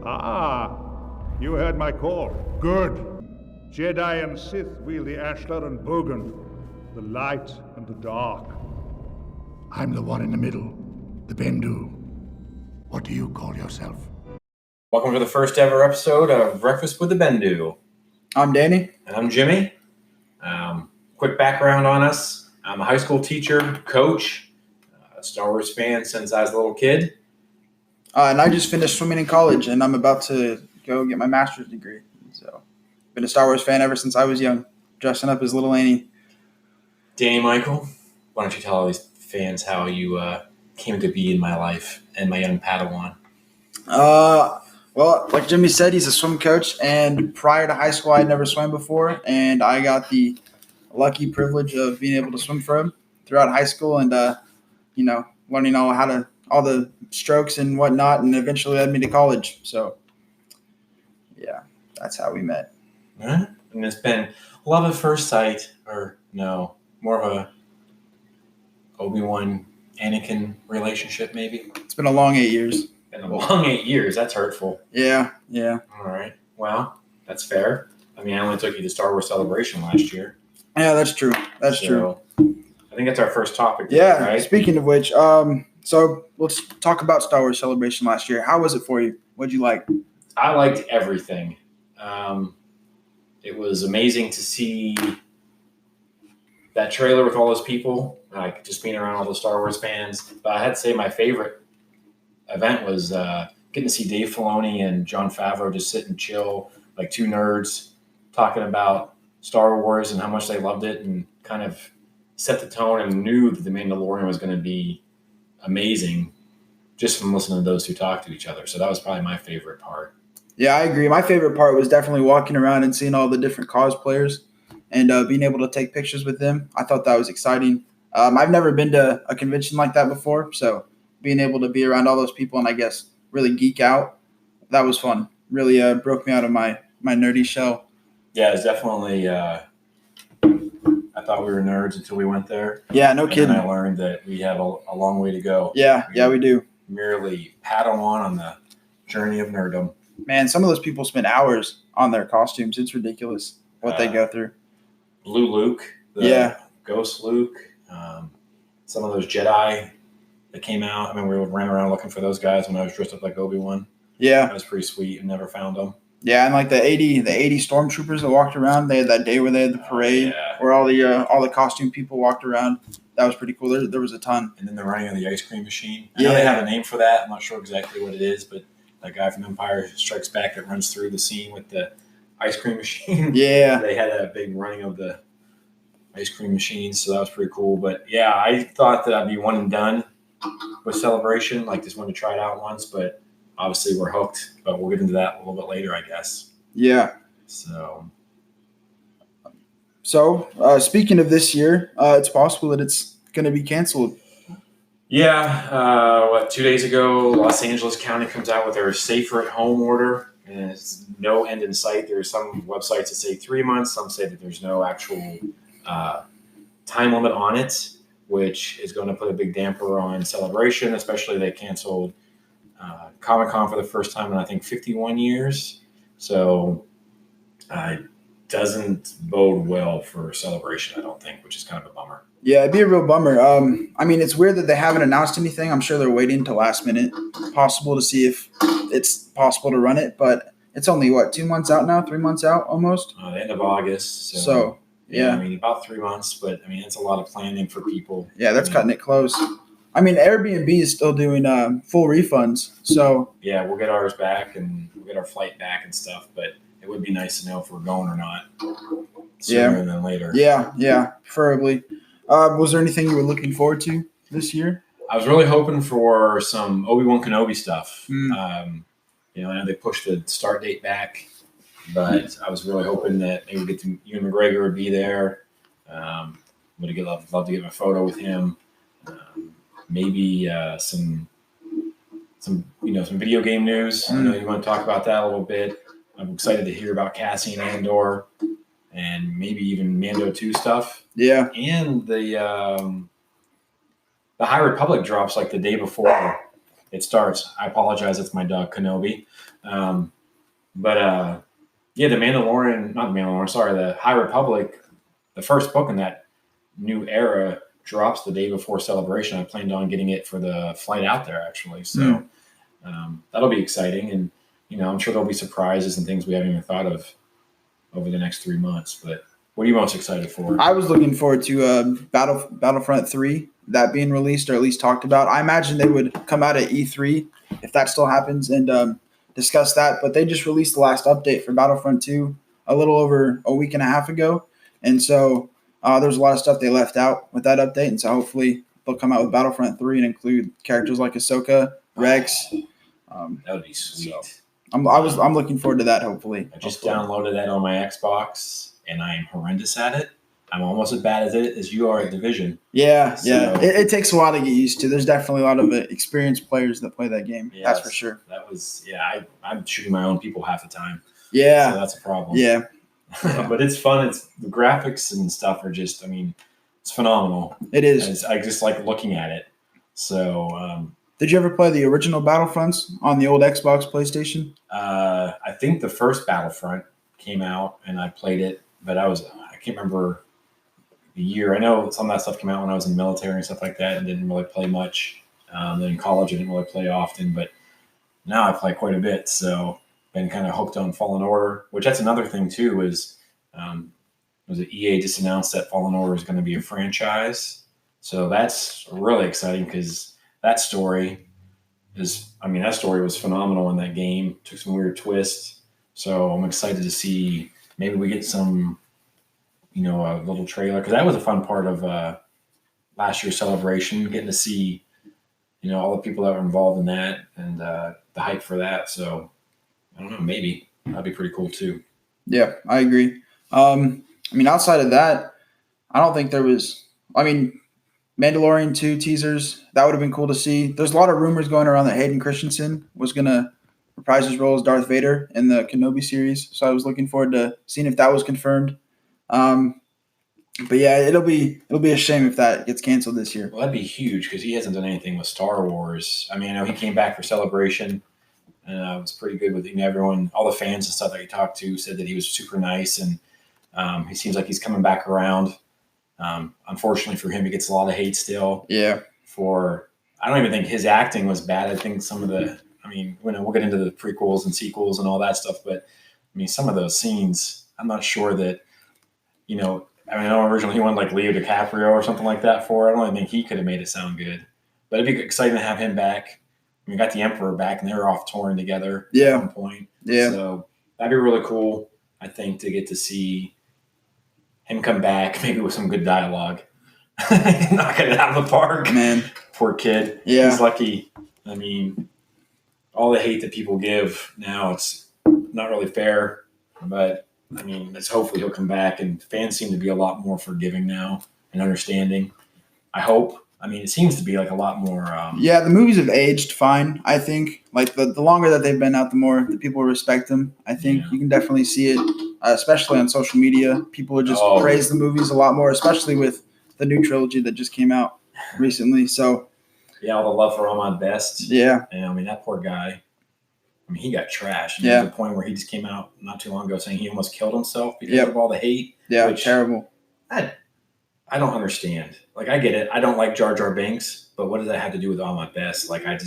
Ah, you heard my call. Good. Jedi and Sith wield the Ashlar and Bogan, the light and the dark. I'm the one in the middle, the Bendu. What do you call yourself? Welcome to the first ever episode of Breakfast with the Bendu. I'm Danny. And I'm Jimmy. Quick background on us. I'm a high school teacher, coach, a Star Wars fan since I was a little kid. And I just finished swimming in college, and I'm about to go get my master's degree. So, been a Star Wars fan ever since I was young, dressing up as little Annie. Danny Michael, why don't you tell all these fans how you came to be in my life and my young Padawan? Well, like Jimmy said, he's a swim coach, and prior to high school, I'd never swam before, and I got the lucky privilege of being able to swim for him throughout high school, and learning all the strokes and whatnot, and eventually led me to college. So, yeah, that's how we met. Huh? And it's been love at first sight, or no, more of a Obi-Wan Anakin relationship, maybe. It's been a long 8 years. Been a long 8 years. That's hurtful. Yeah. All right. Well, that's fair. I mean, I only took you to Star Wars Celebration last year. Yeah, that's true. That's true. I think that's our first topic. Yeah. Right? Speaking of which, so let's talk about Star Wars Celebration last year. How was it for you? What'd you like? I liked everything. It was amazing to see that trailer with all those people, like just being around all the Star Wars fans. But I had to say my favorite event was getting to see Dave Filoni and Jon Favreau just sit and chill, like two nerds talking about Star Wars and how much they loved it, and kind of set the tone and knew that The Mandalorian was going to be amazing just from listening to those two talk to each other. So that was probably my favorite part. Yeah, I agree. My favorite part was definitely walking around and seeing all the different cosplayers and being able to take pictures with them. I thought that was exciting. I've never been to a convention like that before, so being able to be around all those people and I guess really geek out, that was fun. Really broke me out of my nerdy shell. Yeah, it's definitely I thought we were nerds until we went there. Yeah, no kidding. And I learned that we have a long way to go. Yeah, we do. Merely Padawan on the journey of nerddom. Man, some of those people spend hours on their costumes. It's ridiculous what they go through. Blue Luke, Ghost Luke, some of those Jedi that came out. I mean, we ran around looking for those guys when I was dressed up like Obi-Wan. Yeah. That was pretty sweet and never found them. Yeah, and like the 80 stormtroopers that walked around, they had that day where they had the parade, where all the costume people walked around. That was pretty cool. There was a ton. And then the running of the ice cream machine. I know they have a name for that. I'm not sure exactly what it is, but that guy from Empire Strikes Back that runs through the scene with the ice cream machine. Yeah. They had a big running of the ice cream machines, so that was pretty cool. But yeah, I thought that I'd be one and done with Celebration, like just wanted to try it out once, but obviously we're hooked, but we'll get into that a little bit later, I guess. Yeah. So speaking of this year, it's possible that it's going to be canceled. Yeah. 2 days ago, Los Angeles County comes out with their safer at home order, and it's no end in sight. There's some websites that say 3 months. Some say that there's no actual time limit on it, which is going to put a big damper on Celebration, especially they canceled Comic-Con for the first time in, I think, 51 years. So it doesn't bode well for Celebration, I don't think, which is kind of a bummer. Yeah, it'd be a real bummer. I mean, it's weird that they haven't announced anything. I'm sure they're waiting until last minute, possible to see if it's possible to run it. But it's only, 2 months out now, 3 months out almost? The end of August. So yeah. I mean, about 3 months, but I mean, it's a lot of planning for people. Yeah, that's cutting it close. I mean, Airbnb is still doing full refunds. So yeah, we'll get ours back and we'll get our flight back and stuff. But it would be nice to know if we're going or not sooner than later. Yeah, preferably. Was there anything you were looking forward to this year? I was really hoping for some Obi-Wan Kenobi stuff. I know they pushed the start date back, but I was really hoping that maybe get to Ewan McGregor would be there. Would love to get my photo with him. Maybe some video game news. I know you want to talk about that a little bit. I'm excited to hear about Cassian Andor and maybe even Mando 2 stuff. Yeah. And the High Republic drops like the day before it starts. I apologize. It's my dog Kenobi. But yeah, the Mandalorian, not the Mandalorian, sorry, the High Republic, the first book in that new era drops the day before Celebration. I planned on getting it for the flight out there, actually. So that'll be exciting. And, I'm sure there'll be surprises and things we haven't even thought of over the next 3 months. But what are you most excited for? I was looking forward to Battlefront 3, that being released or at least talked about. I imagine they would come out at E3 if that still happens and discuss that. But they just released the last update for Battlefront 2 a little over a week and a half ago. And so there's a lot of stuff they left out with that update. And so hopefully they'll come out with Battlefront 3 and include characters like Ahsoka, Rex. That would be sweet. So I'm looking forward to that, hopefully. I just downloaded that on my Xbox, and I am horrendous at it. I'm almost as bad at it as you are at Division. Yeah. So- It takes a while to get used to. There's definitely a lot of experienced players that play that game. Yes, That's for sure. That was, I'm shooting my own people half the time. Yeah. So that's a problem. Yeah. But it's fun. It's the graphics and stuff are just, it's phenomenal. It is. I just like looking at it. So, Did you ever play the original Battlefronts on the old Xbox, PlayStation? I think the first Battlefront came out and I played it, but I can't remember the year. I know some of that stuff came out when I was in the military and stuff like that and didn't really play much. Then in college, I didn't really play often, but now I play quite a bit. So been kind of hooked on Fallen Order, which that's another thing too, is was it EA just announced that Fallen Order is going to be a franchise. So that's really exciting because that story was phenomenal in that game. Took some weird twists. So I'm excited to see maybe we get some, a little trailer, because that was a fun part of last year's celebration, getting to see, all the people that were involved in that and the hype for that. So I don't know, maybe that'd be pretty cool too. Yeah, I agree. Outside of that, I don't think there was. Mandalorian 2 teasers, that would have been cool to see. There's a lot of rumors going around that Hayden Christensen was going to reprise his role as Darth Vader in the Kenobi series. So I was looking forward to seeing if that was confirmed. But yeah, it'll be a shame if that gets canceled this year. Well, that'd be huge because he hasn't done anything with Star Wars. I know he came back for Celebration and it was pretty good with everyone. All the fans and stuff that he talked to said that he was super nice, and he seems like he's coming back around. Unfortunately for him, he gets a lot of hate still. Yeah. I don't even think his acting was bad. I think some of we'll get into the prequels and sequels and all that stuff, but some of those scenes, I'm not sure that, I know originally he wanted like Leo DiCaprio or something like that for it. I don't even think he could have made it sound good, but it'd be exciting to have him back. We got the Emperor back and they were off touring together at one point. Yeah. So that'd be really cool, I think, to get to see him come back, maybe with some good dialogue. Knock it out of the park. Man. Poor kid. Yeah. He's lucky. All the hate that people give now, it's not really fair. But, it's hopefully he'll come back. And fans seem to be a lot more forgiving now and understanding. I hope. It seems to be like a lot more. The movies have aged fine, I think. Like the longer that they've been out, the more the people respect them. I think you can definitely see it, especially on social media. People would just praise the movies a lot more, especially with the new trilogy that just came out recently. So, all the love for Ahmad Best. Yeah. And that poor guy. He got trashed. There was a point where he just came out not too long ago saying he almost killed himself because of all the hate. Yeah, which, terrible. I don't understand. Like, I get it. I don't like Jar Jar Binks, but what does that have to do with Ahmad Best? Like, I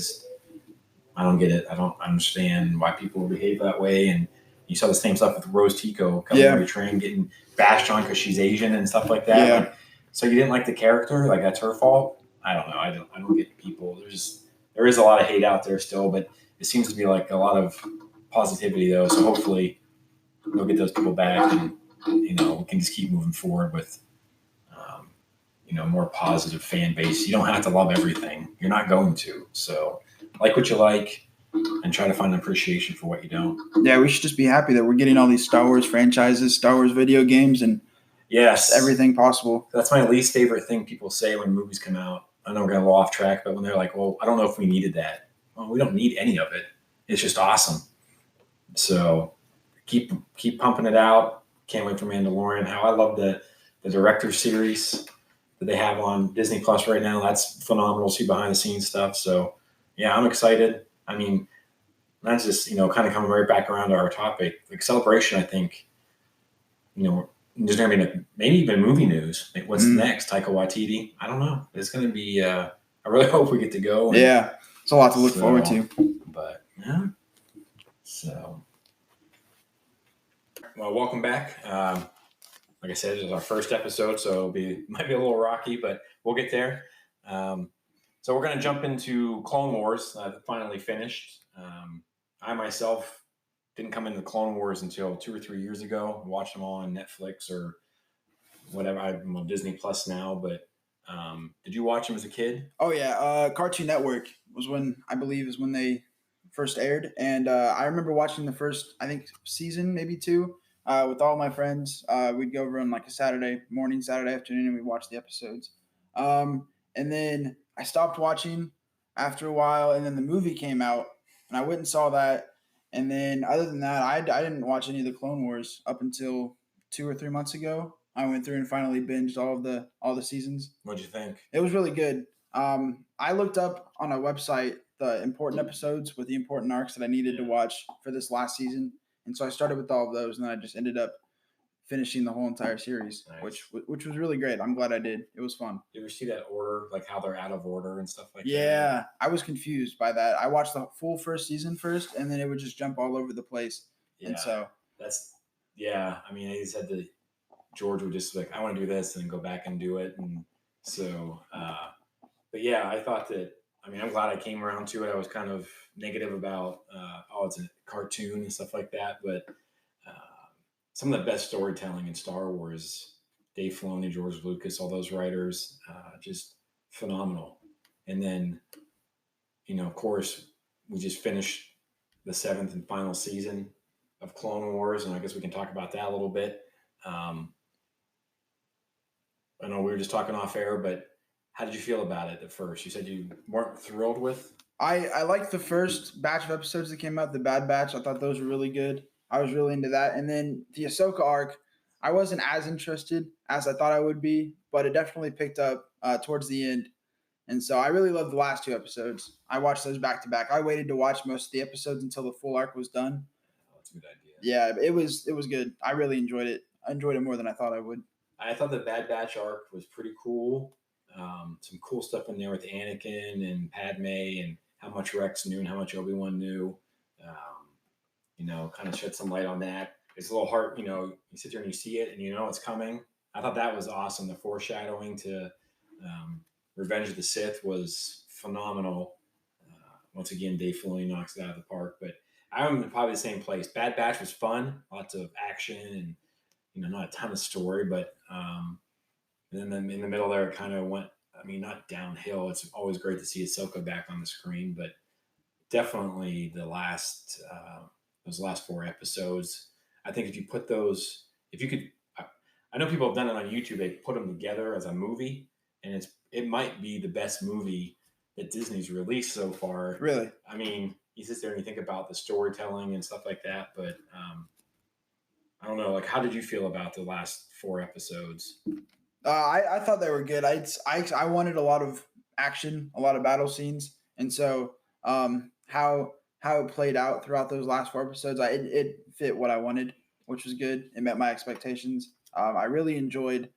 don't get it. I don't understand why people behave that way. And you saw the same stuff with Rose Tico coming on your train, getting bashed on because she's Asian and stuff like that. Yeah. So you didn't like the character? Like, that's her fault? I don't know. I don't get people. There is a lot of hate out there still, but it seems to be like a lot of positivity though. So hopefully we'll get those people back and, we can just keep moving forward with, more positive fan base. You don't have to love everything. You're not going to. So like what you like and try to find an appreciation for what you don't. Yeah, we should just be happy that we're getting all these Star Wars franchises, Star Wars video games, and everything possible. That's my least favorite thing people say when movies come out. I know we're going to go off track, but when they're like, well, I don't know if we needed that. Well, we don't need any of it. It's just awesome. So keep pumping it out. Can't wait for Mandalorian. How I love the director series that they have on Disney Plus right now. That's phenomenal. See behind the scenes stuff. So Yeah, I'm excited. I mean, that's just, kind of coming right back around to our topic. Like Celebration, I think, there's going to be maybe even movie news. Like, what's next? Taika Waititi? I don't know. It's going to be, I really hope we get to go. Yeah, it's a lot to look forward to. But, yeah. So, well, welcome back. Like I said, this is our first episode, so might be a little rocky, but we'll get there. So we're going to jump into Clone Wars. That finally finished. I myself didn't come into Clone Wars until 2 or 3 years ago. I watched them all on Netflix or whatever. I'm on Disney Plus now, but did you watch them as a kid? Oh yeah, Cartoon Network was when they first aired, and I remember watching the first, I think, season, maybe 2, with all my friends. We'd go over on like a Saturday morning, Saturday afternoon, and we'd watch the episodes. And then I stopped watching after a while, and then the movie came out, and I went and saw that. And then other than that, I didn't watch any of the Clone Wars up until 2 or 3 months ago. I went through and finally binged all the seasons. What'd you think? It was really good. I looked up on a website the important episodes with the important arcs that I needed to watch for this last season, and so I started with all of those, and then I just ended up finishing the whole entire series, Nice. which was really great. I'm glad I did. It was fun. Did you see that order, like how they're out of order and stuff like that? Yeah, I was confused by that. I watched the full first season first, and then it would just jump all over the place. Yeah, and so I mean, he said that George would just like, I want to do this, and then go back and do it, and so. But yeah, I thought that. I mean, I'm glad I came around to it. I was kind of negative about, it's a cartoon and stuff like that, but some of the best storytelling in Star Wars, Dave Filoni, George Lucas, all those writers, just phenomenal. And then, of course, we just finished the 7th and final season of Clone Wars, and I guess we can talk about that a little bit. I know we were just talking off air, but how did you feel about it at first? You said you weren't thrilled with? I liked the first batch of episodes that came out, the Bad Batch. I thought those were really good. I was really into that. And then the Ahsoka arc, I wasn't as interested as I thought I would be, but it definitely picked up towards the end. And so I really loved the last 2 episodes. I watched those back to back. I waited to watch most of the episodes until the full arc was done. Oh, that's a good idea. Yeah, it was good. I really enjoyed it. I enjoyed it more than I thought I would. I thought the Bad Batch arc was pretty cool. Some cool stuff in there with Anakin and Padme and how much Rex knew and how much Obi-Wan knew. Kind of shed some light on that. It's a little hard, you sit there and you see it and it's coming. I thought that was awesome. The foreshadowing to Revenge of the Sith was phenomenal. Once again, Dave Filoni knocks it out of the park. But I'm in probably the same place. Bad Batch was fun. Lots of action and, not a ton of story, but and then in the middle there, it kind of went, not downhill. It's always great to see Ahsoka back on the screen, but definitely those last 4 episodes, I think if you put those, if you could, I know people have done it on YouTube, they put them together as a movie, and it might be the best movie that Disney's released so far. Really? You sit there and you think about the storytelling and stuff like that, but I don't know, like, how did you feel about the last 4 episodes? I thought they were good. I wanted a lot of action, a lot of battle scenes, and so how it played out throughout those last 4 episodes, it fit what I wanted, which was good. It met my expectations. I really enjoyed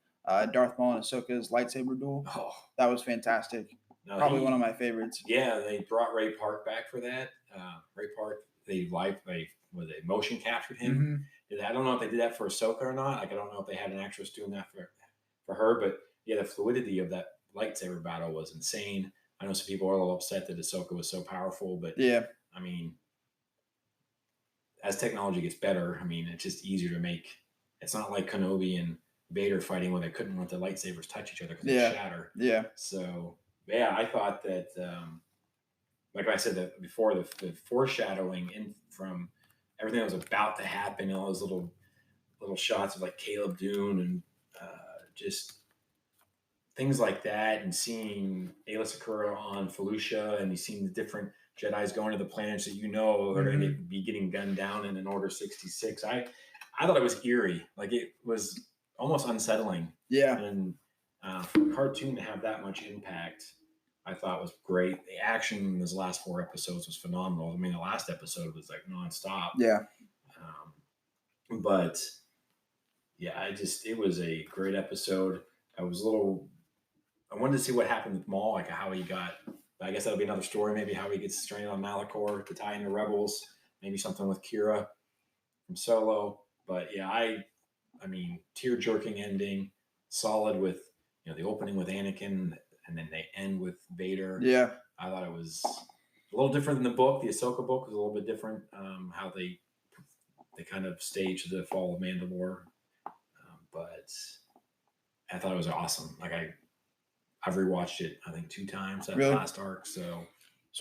Darth Maul and Ahsoka's lightsaber duel. Oh, that was fantastic. Probably one of my favorites. Yeah, they brought Ray Park back for that. Ray Park, they motion captured him. Mm-hmm. I don't know if they did that for Ahsoka or not. Like, I don't know if they had an actress doing that for her, but yeah, the fluidity of that lightsaber battle was insane. I know some people are a little upset that Ahsoka was so powerful, but yeah, as technology gets better, it's just easier to make. It's not like Kenobi and Vader fighting where they couldn't let the lightsabers touch each other because they shatter. Yeah. So yeah, I thought that, like I said before, the foreshadowing from everything that was about to happen, all those little shots of like Caleb Dune and just things like that, and seeing Aayla Secura on Felucia, and you seeing the different Jedis going to the planets that they're going to be getting gunned down in an Order 66. I thought it was eerie. Like, it was almost unsettling. Yeah. And for a cartoon to have that much impact, I thought was great. The action in those last 4 episodes was phenomenal. I mean, the last episode was like nonstop. Yeah. But yeah, it was a great episode. I wanted to see what happened with Maul, like how he got. I guess that'll be another story. Maybe how he gets stranded on Malachor to tie into Rebels. Maybe something with Kira from Solo. But yeah, I mean, tear-jerking ending, solid with the opening with Anakin, and then they end with Vader. Yeah. I thought it was a little different than the book. The Ahsoka book was a little bit different. How they kind of staged the fall of Mandalore, but I thought it was awesome. Like I've rewatched it, I think 2 times that Really? last arc. So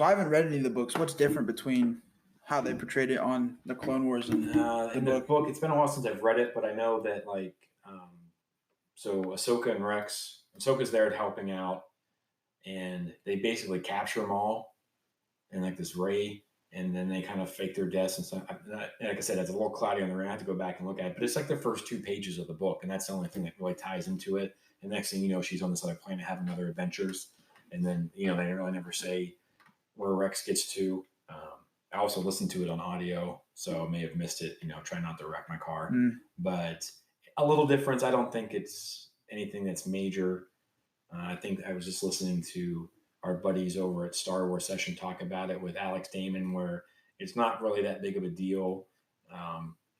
I haven't read any of the books. What's different between how they portrayed it on the Clone Wars and the book, it's been a while since I've read it, but I know that so Ahsoka and Rex, Ahsoka's there helping out, and they basically capture them all in like this ray, and then they kind of fake their deaths and stuff. Like I said, it's a little cloudy on the ray. I have to go back and look at it, but it's like the first 2 pages of the book, and that's the only thing that really ties into it. And next thing you know, she's on this other planet having other adventures, and then they really never say where Rex gets to. I also listened to it on audio, so I may have missed it. Try not to wreck my car, but a little difference. I don't think it's anything that's major. I think I was just listening to our buddies over at StarWars Session talk about it with Alex Damon, where it's not really that big of a deal.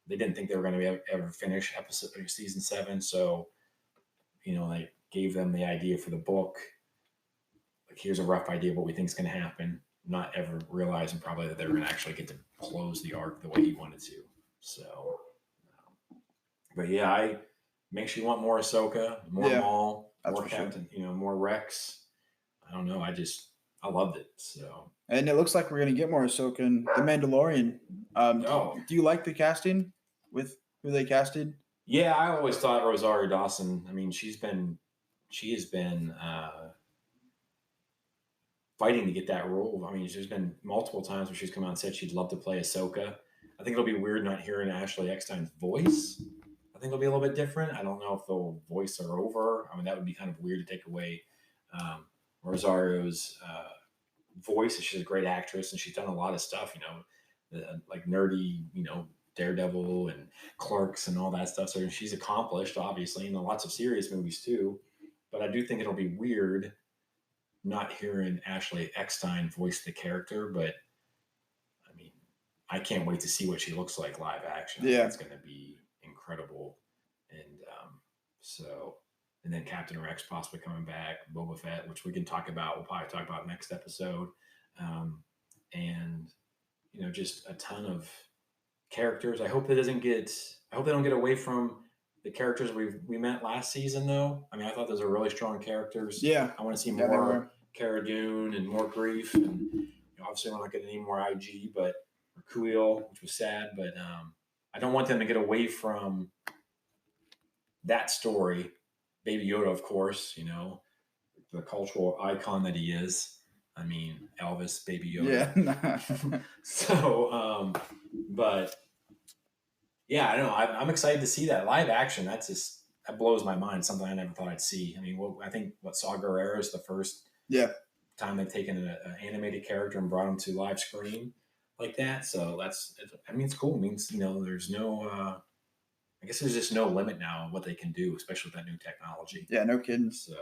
They didn't think they were going to ever finish season 7, so they gave them the idea for the book. Like, here's a rough idea of what we think is going to happen, not ever realizing probably that they were going to actually get to close the arc the way he wanted to. So, but yeah, makes you want more Ahsoka, more Maul, more Captain, more Rex. I don't know. I loved it. So, and it looks like we're going to get more Ahsoka in The Mandalorian. Do you like the casting with who they casted? Yeah, I always thought Rosario Dawson. I mean, she has been fighting to get that role. I mean, there's been multiple times where she's come out and said she'd love to play Ahsoka. I think it'll be weird not hearing Ashley Eckstein's voice. I think it'll be a little bit different. I don't know if they'll voice her over. I mean, that would be kind of weird to take away Rosario's voice. She's a great actress, and she's done a lot of stuff, like nerdy, Daredevil and Clerks and all that stuff. So she's accomplished, obviously, and lots of serious movies too. But I do think it'll be weird not hearing Ashley Eckstein voice the character. But I mean, I can't wait to see what she looks like live action. Yeah, it's going to be incredible. And and then Captain Rex possibly coming back, Boba Fett, which we can talk about. We'll probably talk about next episode. And just a ton of characters. I hope they don't get away from the characters we met last season, though. I mean, I thought those are really strong characters. Yeah, I want to see more Cara Dune and more Grief, and obviously we're not getting any more IG, but or Kuiil, which was sad. But I don't want them to get away from that story. Baby Yoda, of course, the cultural icon that he is. I mean, Elvis, Baby Yoda. Yeah. So, but yeah, I don't know. I'm excited to see that live action. That blows my mind. Something I never thought I'd see. I mean, I think Saw Gerrera is the first time they've taken an animated character and brought him to live screen like that. So it's cool. It means, there's no, I guess there's just no limit now on what they can do, especially with that new technology. Yeah, no kidding. So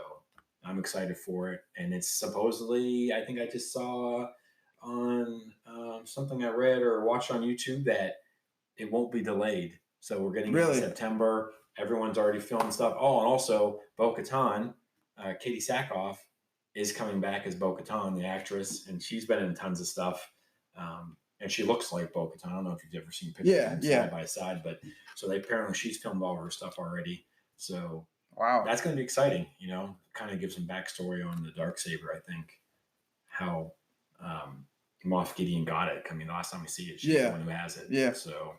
I'm excited for it. And it's supposedly, I think I just saw on something I read or watched on YouTube that it won't be delayed. So we're getting into September. Everyone's already filming stuff. Oh, and also Bo-Katan, Katie Sackhoff, is coming back as Bo-Katan, the actress, and she's been in tons of stuff. And she looks like Bo-Katan. I don't know if you've ever seen pictures side by side, but so apparently she's filmed all her stuff already. So wow, that's going to be exciting. Kind of give some backstory on the Darksaber. I think how Moff Gideon got it. I mean, the last time we see it, she's the one who has it. Yeah. So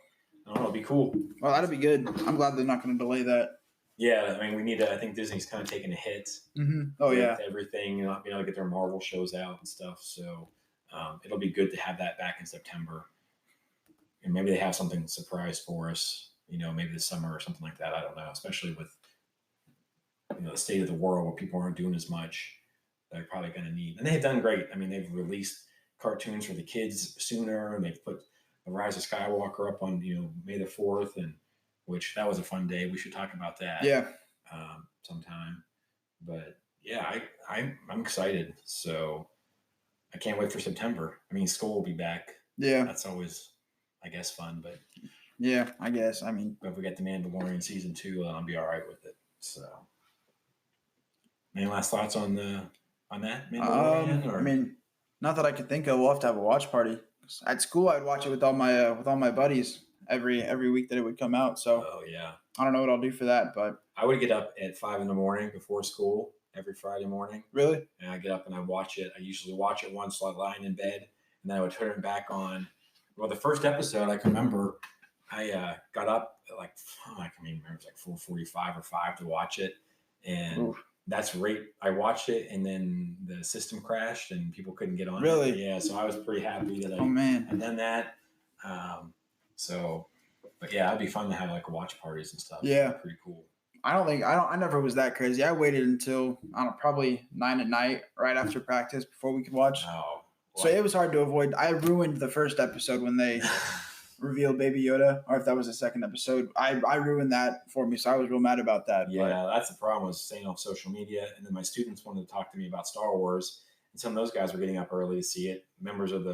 I don't know. It'll be cool. Well, that'd be good. I'm glad they're not going to delay that. Yeah, I mean, we need to. I think Disney's kind of taking a hit. Mm-hmm. Oh yeah, everything. Not being able to get their Marvel shows out and stuff. So. It'll be good to have that back in September, and maybe they have something surprise for us. Maybe this summer or something like that. I don't know. Especially with the state of the world where people aren't doing as much. they're probably going to need. And they've done great. I mean, they've released cartoons for the kids sooner, and they've put the Rise of Skywalker up on May the 4th, and which that was a fun day. We should talk about that. Yeah. Sometime. But yeah, I'm excited. So I can't wait for September. I mean, school will be back. Yeah. That's always, I guess, fun. But yeah, I guess. I mean, if we get the Mandalorian season 2, I'll be all right with it. So, any last thoughts on that Mandalorian? I mean, not that I could think of. We'll have to have a watch party. At school, I'd watch it with all my buddies every week that it would come out. So, oh yeah, I don't know what I'll do for that, but I would get up at 5 a.m. before school every Friday morning. Really? And I get up and I watch it. I usually watch it once while lying in bed, and then I would turn it back on. Well, the first episode, I can remember I got up at I can't remember, it was like 4:45 or 5 to watch it. And that's right. I watched it, and then the system crashed and people couldn't get on. Really? It. Yeah. So I was pretty happy that I'd done that. But yeah, it'd be fun to have watch parties and stuff. Yeah. Pretty cool. I never was that crazy. I waited until, probably 9 at night right after practice before we could watch. Oh. So it was hard to avoid. I ruined the first episode when they revealed Baby Yoda, or if that was the second episode. I ruined that for me, so I was real mad about that. Yeah, that's the problem, was staying off social media. And then my students wanted to talk to me about Star Wars, and some of those guys were getting up early to see it. Members of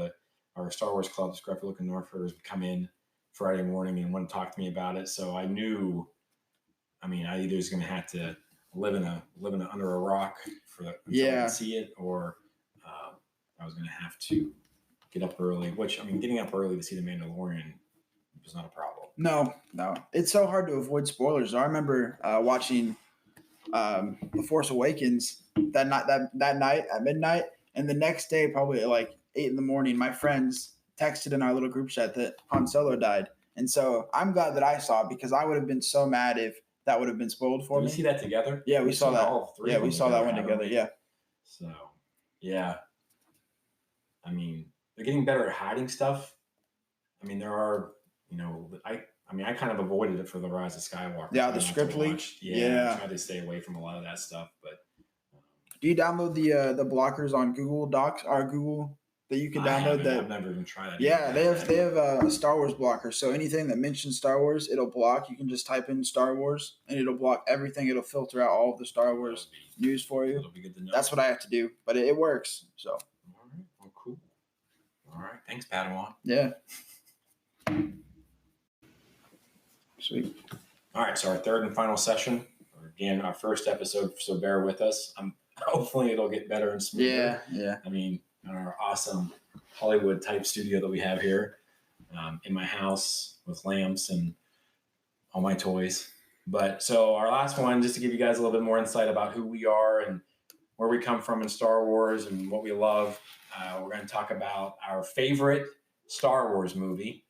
our Star Wars club, Scruffy Looking Northers, would come in Friday morning and want to talk to me about it. So I knew, I either was going to have to live under a rock until I could see it, or I was going to have to get up early, which, getting up early to see The Mandalorian was not a problem. No. It's so hard to avoid spoilers. I remember watching The Force Awakens that night at midnight, and the next day, probably at 8 a.m, my friends texted in our little group chat that Han Solo died. And so I'm glad that I saw it, because I would have been so mad if that would have been spoiled for me. Did we see that together? Yeah, we saw that. All three. Yeah, we saw that one together. Yeah. So, yeah. They're getting better at hiding stuff. There are, I kind of avoided it for the Rise of Skywalker. Yeah, the script leak. Yeah. I tried to stay away from a lot of that stuff. But do you download the blockers on Google Docs or Google that you can download? I've never even tried that. Yeah, they have a Star Wars blocker. So anything that mentions Star Wars, it'll block. You can just type in Star Wars, and it'll block everything. It'll filter out all of the Star Wars news for you. It'll be good to know. That's what I have to do, but it works. So. All right. Well, cool. All right. Thanks, Padawan. Yeah. Sweet. All right. So our third and final session. Again, our first episode. So bear with us. Hopefully it'll get better and smoother. Yeah. Our awesome Hollywood type studio that we have here in my house with lamps and all my toys. But so our last one, just to give you guys a little bit more insight about who we are and where we come from in Star Wars and what we love. We're going to talk about our favorite Star Wars movie.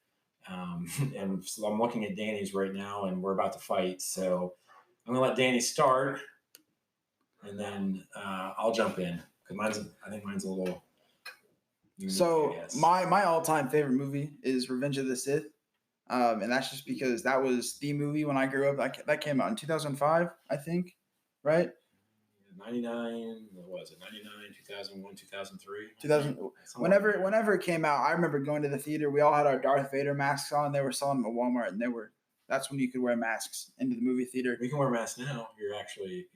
And so I'm looking at Danny's right now, and we're about to fight. So I'm going to let Danny start, and then I'll jump in, because I think mine's a little unique, So my all-time favorite movie is Revenge of the Sith. And that's just because that was the movie when I grew up. That came out in 2005, I think, right? 99, what was it? 99, 2001, 2003? 2000. Whenever it came out, I remember going to the theater. We all had our Darth Vader masks on. They were selling them at Walmart, and that's when you could wear masks into the movie theater. We can wear masks now. You're actually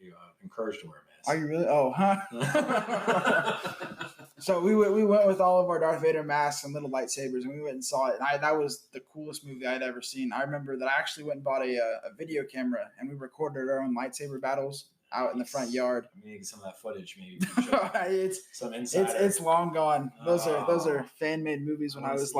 encouraged to wear masks. Are you really? Oh, huh? So we went with all of our Darth Vader masks and little lightsabers, and we went and saw it. And that was the coolest movie I'd ever seen. I remember that I actually went and bought a video camera, and we recorded our own lightsaber battles out in the front yard. I'm gonna get some of that footage, maybe. Some insider. It's long gone. Those are fan made movies when I was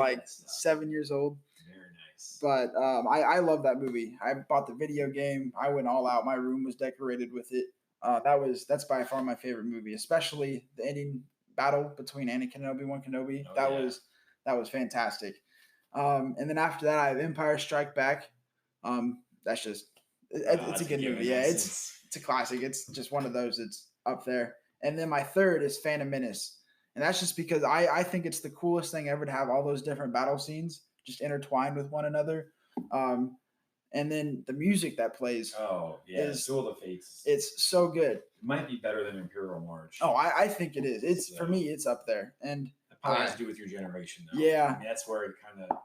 7 years old. Very nice. But I love that movie. I bought the video game. I went all out. My room was decorated with it. That's by far my favorite movie, especially the ending battle between Anakin and Obi-Wan Kenobi. That was fantastic. And then after that, I have Empire Strike Back. That's just it's a good movie. Yeah, it's a classic. It's just one of those. It's up there. And then my third is Phantom Menace, and that's just because I think it's the coolest thing ever to have all those different battle scenes just intertwined with one another. And then the music that plays, Oh yeah, Duel of the Fates. it's so good. It might be better than Imperial March. Oh, I think it is. It's for me, it's up there. And it probably has to do with your generation, though. Yeah, I mean, that's where it kind of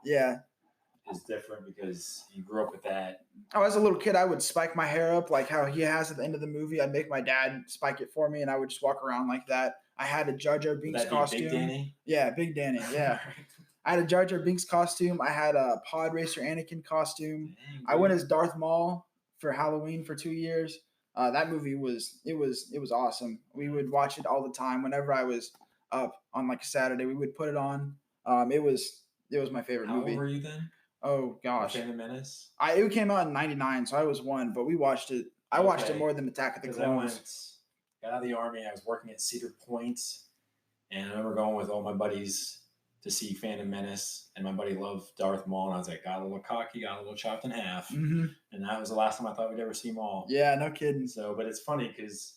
is different because you grew up with that. Oh, as a little kid, I would spike my hair up like how he has at the end of the movie. I'd make my dad spike it for me, and I would just walk around like that. I had a Jar Jar Binks costume. Big Danny? Yeah, Big Danny. Yeah. I had a Jar Jar Binks costume. I had a Pod Racer Anakin costume. Dang, I went as Darth Maul for Halloween for 2 years. That movie was awesome. We would watch it all the time. Whenever I was up on like a Saturday, we would put it on. It was my favorite movie. How old were you then? Oh gosh, Phantom Menace. It came out in '99, so I was 1. But we watched it. I watched it more than Attack of the Clones. I got out of the Army. I was working at Cedar Point, and I remember going with all my buddies to see Phantom Menace, and my buddy loved Darth Maul, and I was like, got a little cocky, got a little chopped in half, and that was the last time I thought we'd ever see Maul. Yeah, no kidding. So, but it's funny because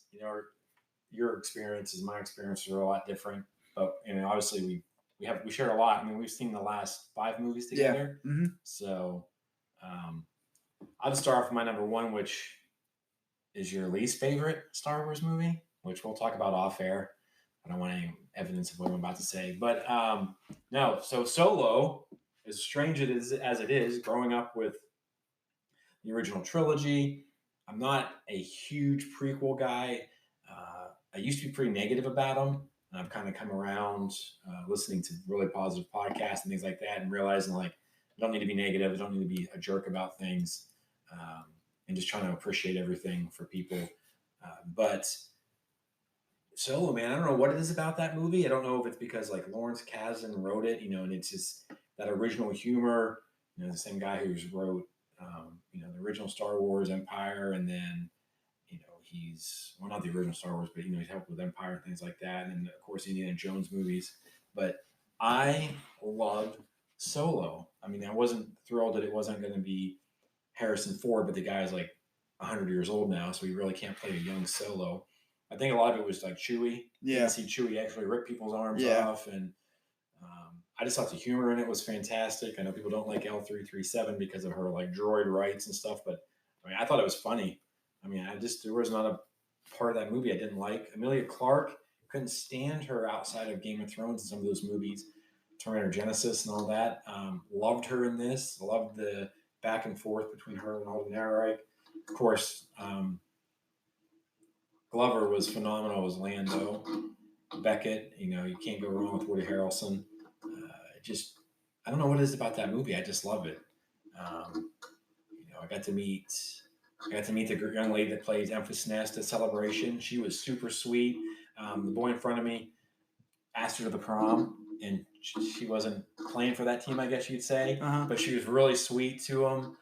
your experiences, my experiences are a lot different, but obviously we share a lot. I mean, we've seen the last 5 movies together, so I'll just start off with my number 1, which is your least favorite Star Wars movie, which we'll talk about off air. I don't want any evidence of what I'm about to say. But no, so Solo, as strange as it is, growing up with the original trilogy, I'm not a huge prequel guy. I used to be pretty negative about them. And I've kind of come around listening to really positive podcasts and things like that and realizing like I don't need to be negative. I don't need to be a jerk about things and just trying to appreciate everything for people. But Solo, man, I don't know what it is about that movie. I don't know if it's because like Lawrence Kasdan wrote it, and it's just that original humor, the same guy who's wrote, the original Star Wars Empire. And then, he's, well, not the original Star Wars, but, he's helped with Empire and things like that. And of course, Indiana Jones movies. But I loved Solo. I mean, I wasn't thrilled that it wasn't going to be Harrison Ford, but the guy's like 100 years old now, so he really can't play a young Solo. I think a lot of it was like Chewie. Yeah. You see Chewie actually rip people's arms off. And I just thought the humor in it was fantastic. I know people don't like L337 because of her like droid rights and stuff, but I mean, I thought it was funny. I mean, there was not a part of that movie I didn't like. Emilia Clarke, couldn't stand her outside of Game of Thrones and some of those movies, Terminator Genesis and all that. Loved her in this. Loved the back and forth between her and Alden Ehrenreich. Of course, Glover was phenomenal as Lando. Beckett, you can't go wrong with Woody Harrelson. I don't know what it is about that movie. I just love it. I got to meet the young lady that plays Empress Nest at Celebration. She was super sweet. The boy in front of me asked her to the prom, and she wasn't playing for that team, I guess you'd say. But she was really sweet to him,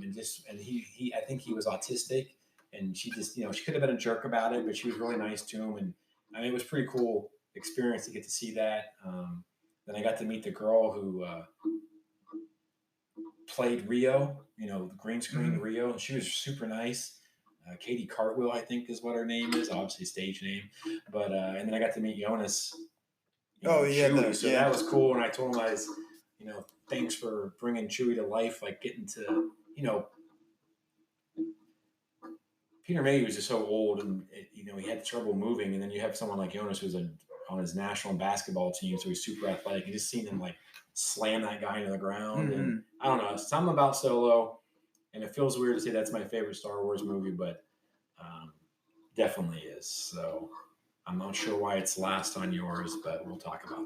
and he I think he was autistic. And she just, she could have been a jerk about it, but she was really nice to him. And I mean, it was a pretty cool experience to get to see that. Then I got to meet the girl who played Rio, the green screen Rio. And she was super nice. Katie Cartwheel, I think is what her name is, obviously stage name. But and then I got to meet Jonas. Chewie. So that was cool. And I told him thanks for bringing Chewie to life, like getting to, Peter Mayhew was just so old, and he had trouble moving. And then you have someone like Jonas who's on his national basketball team, so he's super athletic. And just seeing him like slam that guy into the ground, and I don't know, something about Solo. And it feels weird to say that's my favorite Star Wars movie, but definitely is. So I'm not sure why it's last on yours, but we'll talk about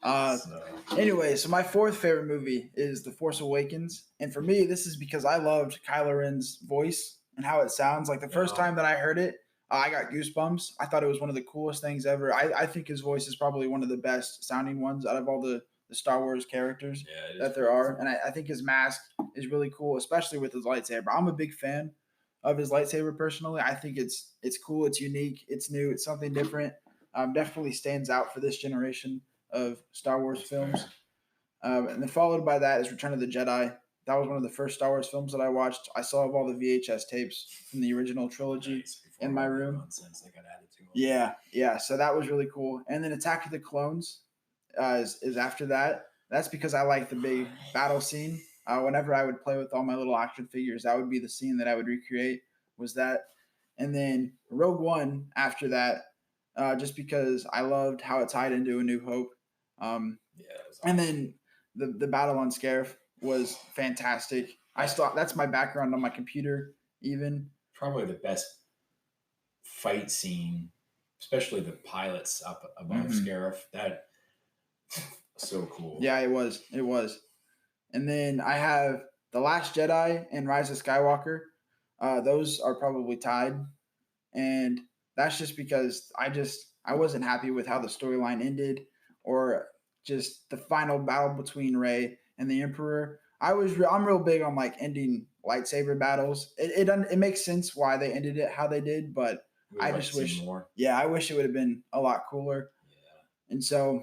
that. Anyway, so my 4th favorite movie is The Force Awakens, and for me, this is because I loved Kylo Ren's voice and how it sounds. Like the first time that I heard it, I got goosebumps. I thought it was one of the coolest things ever. I think his voice is probably one of the best sounding ones out of all the Star Wars characters that there are. And I think his mask is really cool, especially with his lightsaber. I'm a big fan of his lightsaber personally. I think it's cool, it's unique, it's new, it's something different. Definitely stands out for this generation of Star Wars films. And then followed by that is Return of the Jedi. That was one of the first Star Wars films that I watched. I still have all the VHS tapes from the original trilogy in my room. Nonsense they got added to them. Yeah. So that was really cool. And then Attack of the Clones is after that. That's because I like the big battle scene. whenever I would play with all my little action figures, that would be the scene that I would recreate. Was that, and then Rogue One after that, just because I loved how it tied into A New Hope. Yeah, that was awesome. And then the battle on Scarif was fantastic. I still that's my background on my computer even. Probably the best fight scene, especially the pilots up above Scarif. That so cool. Yeah, it was. It was. And then I have The Last Jedi and Rise of Skywalker. Those are probably tied. And that's just because I wasn't happy with how the storyline ended, or just the final battle between Rey and the Emperor. I'm real big on like ending lightsaber battles. It makes sense why they ended it how they did, but I just wish more. Yeah, I wish it would have been a lot cooler. Yeah. And so,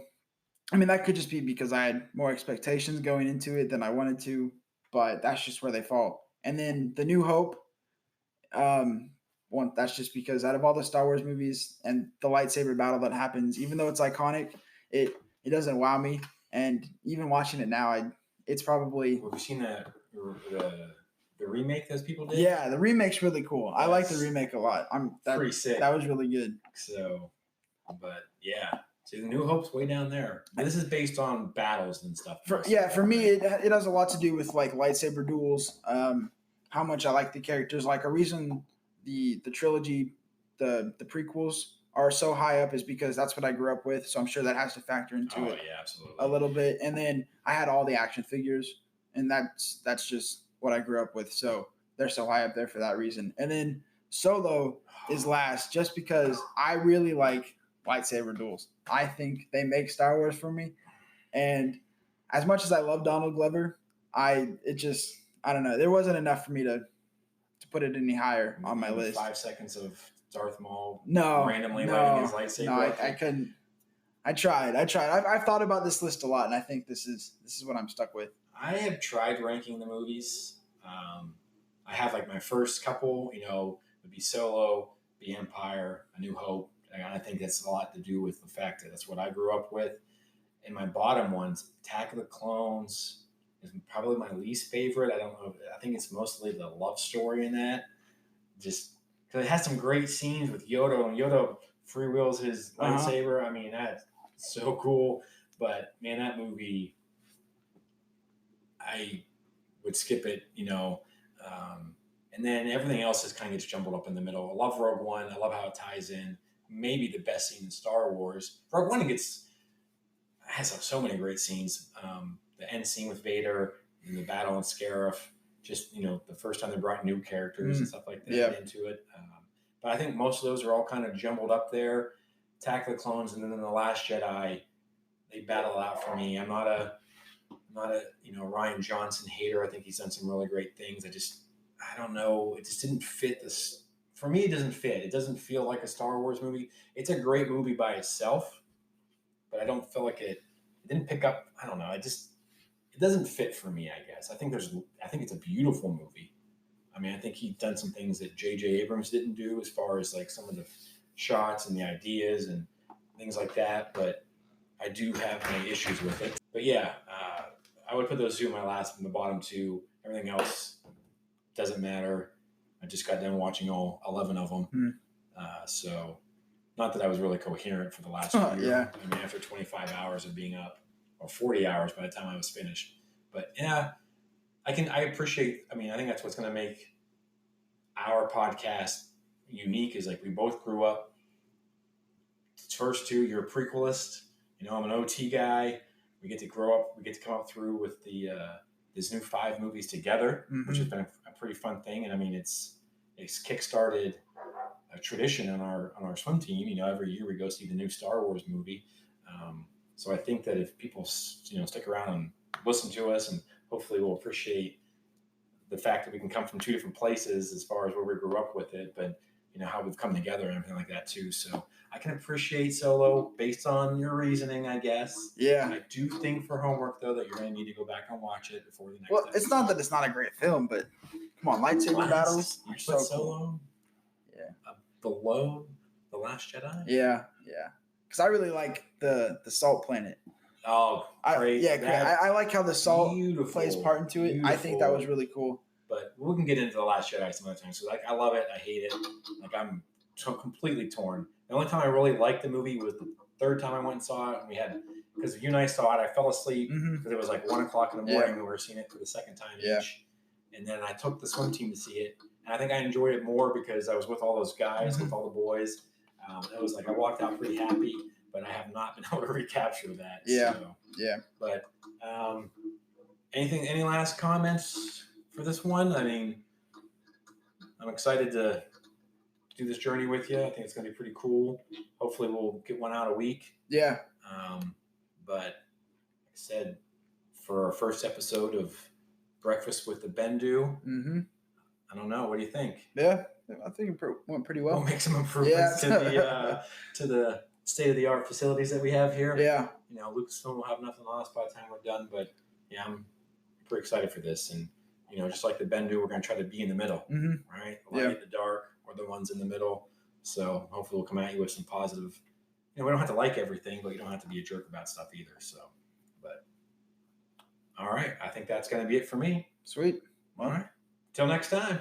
I mean, that could just be because I had more expectations going into it than I wanted to, but that's just where they fall. And then The New Hope, that's just because out of all the Star Wars movies and the lightsaber battle that happens, even though it's iconic, it doesn't wow me. And even watching it now, it's probably. Have you seen the remake those people did? Yeah, the remake's really cool. Yes. I like the remake a lot. Pretty sick. That was really good. So, but yeah. See, The New Hope's way down there. But this is based on battles and stuff. For me, it has a lot to do with like lightsaber duels. How much I like the characters. Like a reason the trilogy, the prequels are so high up is because that's what I grew up with. So I'm sure that has to factor into it. Yeah, absolutely. A little bit. And then I had all the action figures, and that's just what I grew up with. So they're so high up there for that reason. And then Solo is last just because I really like lightsaber duels. I think they make Star Wars for me. And as much as I love Donald Glover, I don't know. There wasn't enough for me to put it any higher on my list. 5 seconds of Darth Maul randomly lighting his lightsaber. No, I couldn't. I tried. I've thought about this list a lot, and I think this is what I'm stuck with. I have tried ranking the movies. I have like my first couple, would be Solo, The Empire, A New Hope. I think that's a lot to do with the fact that that's what I grew up with. And my bottom ones, Attack of the Clones is probably my least favorite. I don't know. I think it's mostly the love story in that. Just because it has some great scenes with Yoda, and Yoda freewheels his lightsaber. I mean, that's so cool. But man, that movie, I would skip it, and then everything else just kind of gets jumbled up in the middle. I love Rogue One. I love how it ties in. Maybe the best scene in Star Wars. Rogue One has so many great scenes. The end scene with Vader and the battle on Scarif. Just the first time they brought new characters and stuff like that into it. But I think most of those are all kind of jumbled up there. Attack of the Clones and then The Last Jedi, they battle out for me. I'm not a Ryan Johnson hater. I think he's done some really great things. I don't know. It just didn't fit this. For me, it doesn't fit. It doesn't feel like a Star Wars movie. It's a great movie by itself, but I don't feel like it didn't pick up. I don't know. It doesn't fit for me, I guess. I think it's a beautiful movie. I mean, I think he's done some things that J.J. Abrams didn't do as far as like some of the shots and the ideas and things like that, but I do have my issues with it. But yeah, I would put those two in my last and the bottom two. Everything else doesn't matter. I just got done watching all 11 of them. So not that I was really coherent for the last few. Yeah. I mean, after 25 hours of being up, or 40 hours by the time I was finished. But yeah, I appreciate, I think that's what's going to make our podcast unique is like we both grew up. First two, you're a prequelist. I'm an OT guy. We get to grow up. We get to come up through with these new 5 movies together, which has been a pretty fun thing. And it's kickstarted a tradition on our swim team. Every year we go see the new Star Wars movie. So I think that if people stick around and listen to us, and hopefully will appreciate the fact that we can come from 2 different places as far as where we grew up with it, but how we've come together and everything like that too. So I can appreciate Solo based on your reasoning, I guess. Yeah. I do think for homework though that you're going to need to go back and watch it before the next. Well, it's not that it's not a great film, but come on, lightsaber battles. You So put Solo, cool. Yeah. Below The Last Jedi. Yeah. Because I really like the Salt Planet. Oh, great! I like how the salt Beautiful. plays part into it. I think that was really cool. But we can get into The Last Jedi some other time. So like, I love it. I hate it. Like, I'm completely torn. The only time I really liked the movie was the third time I went and saw it. And we had, because you and I saw it, I fell asleep because it was like 1 o'clock in the morning when we were seeing it for the second time each. And then I took the swim team to see it. And I think I enjoyed it more because I was with all those guys, with all the boys. It was like I walked out pretty happy, but I have not been able to recapture that. Yeah. So. Yeah. But any last comments for this one? I mean, I'm excited to do this journey with you. I think it's going to be pretty cool. Hopefully we'll get one out a week. Yeah. But like I said, for our first episode of Breakfast with the Bendu, I don't know. What do you think? Yeah, I think it went pretty well. We'll make some improvements to the state-of-the-art facilities that we have here. Yeah. You know, Lucasfilm will have nothing lost by the time we're done, but yeah, I'm pretty excited for this. And, you know, just like the Bendu, we're going to try to be in the middle, right? Light in the dark, or the ones in the middle. So hopefully we'll come at you with some positive, you know, we don't have to like everything, but you don't have to be a jerk about stuff either. So, but all right. I think that's going to be it for me. Sweet. All right. Till next time.